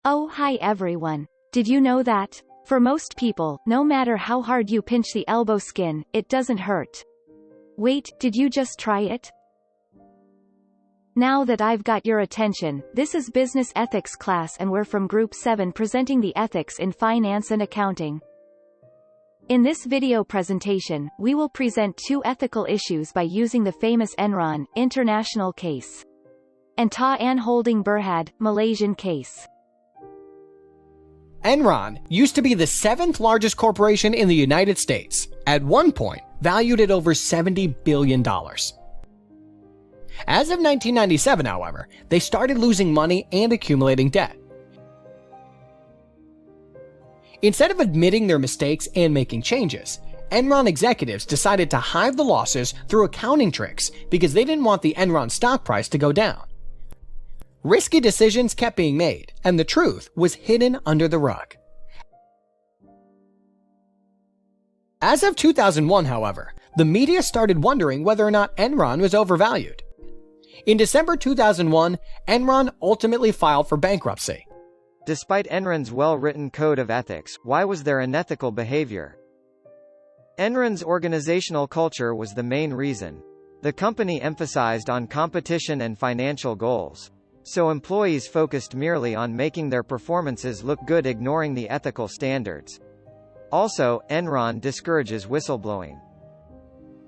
Oh, hi everyone. Did you know that? For most people, no matter how hard you pinch the elbow skin, it doesn't hurt. Wait, did you just try it? Now that I've got your attention, this is Business Ethics class and we're from Group 7 presenting the ethics in finance and accounting. In this video presentation, we will present two ethical issues by using the famous Enron International case and Ta An Holding Berhad Malaysian case. Enron used to be the 7th largest corporation in the United States, at one point valued at over $70 billion. As of 1997, however, they started losing money and accumulating debt. Instead of admitting their mistakes and making changes, Enron executives decided to hide the losses through accounting tricks because they didn't want the Enron stock price to go down. Risky decisions kept being made, and the truth was hidden under the rug. As of 2001, however, the media started wondering whether or not Enron was overvalued. In December 2001, Enron ultimately filed for bankruptcy. Despite Enron's well-written code of ethics, why was there unethical behavior? Enron's organizational culture was the main reason. The company emphasized on competition and financial goals. So employees focused merely on making their performances look good, ignoring the ethical standards. Also, Enron discourages whistleblowing.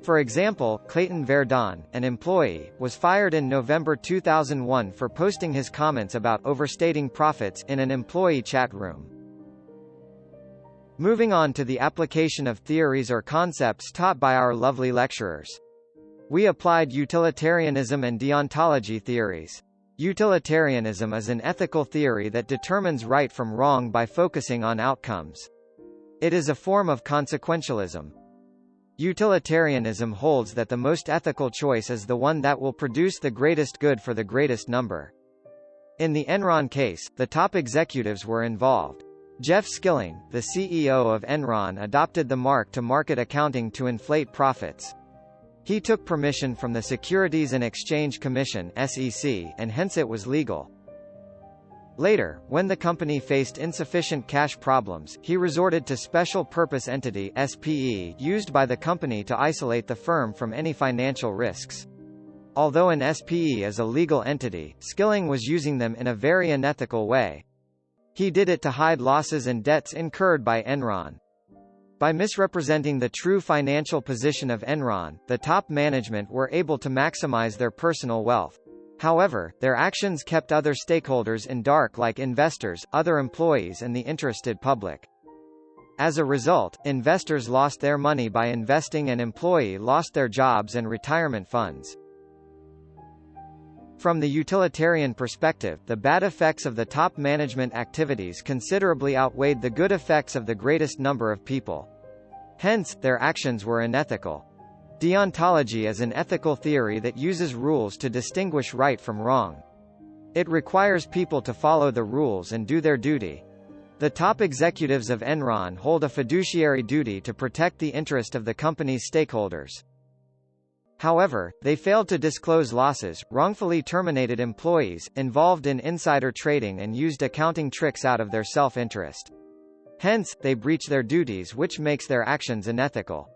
For example, Clayton Verdon, an employee, was fired in November 2001 for posting his comments about overstating profits in an employee chat room. Moving on to the application of theories or concepts taught by our lovely lecturers. We applied utilitarianism and deontology theories. Utilitarianism is an ethical theory that determines right from wrong by focusing on outcomes. It is a form of consequentialism. Utilitarianism holds that the most ethical choice is the one that will produce the greatest good for the greatest number. In the Enron case, the top executives were involved. Jeff Skilling, the CEO of Enron, adopted the mark-to-market accounting to inflate profits. He took permission from the Securities and Exchange Commission (SEC), and hence it was legal. Later, when the company faced insufficient cash problems, he resorted to Special Purpose Entity (SPE) used by the company to isolate the firm from any financial risks. Although an SPE is a legal entity, Skilling was using them in a very unethical way. He did it to hide losses and debts incurred by Enron. By misrepresenting the true financial position of Enron, the top management were able to maximize their personal wealth. However, their actions kept other stakeholders in dark, like investors, other employees and the interested public. As a result, investors lost their money by investing and employees lost their jobs and retirement funds. From the utilitarian perspective, the bad effects of the top management activities considerably outweighed the good effects of the greatest number of people. Hence, their actions were unethical. Deontology is an ethical theory that uses rules to distinguish right from wrong. It requires people to follow the rules and do their duty. The top executives of Enron hold a fiduciary duty to protect the interest of the company's stakeholders. However, they failed to disclose losses, wrongfully terminated employees, involved in insider trading and used accounting tricks out of their self-interest. Hence, they breach their duties, which makes their actions unethical.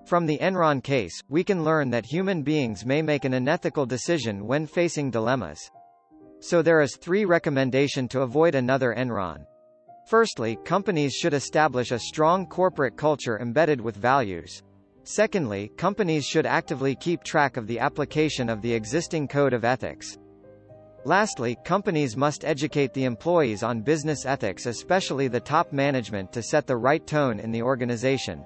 From the Enron case, we can learn that human beings may make an unethical decision when facing dilemmas. So there is 3 recommendations to avoid another Enron. Firstly, companies should establish a strong corporate culture embedded with values. Secondly, companies should actively keep track of the application of the existing code of ethics. Lastly, companies must educate the employees on business ethics, especially the top management, to set the right tone in the organization.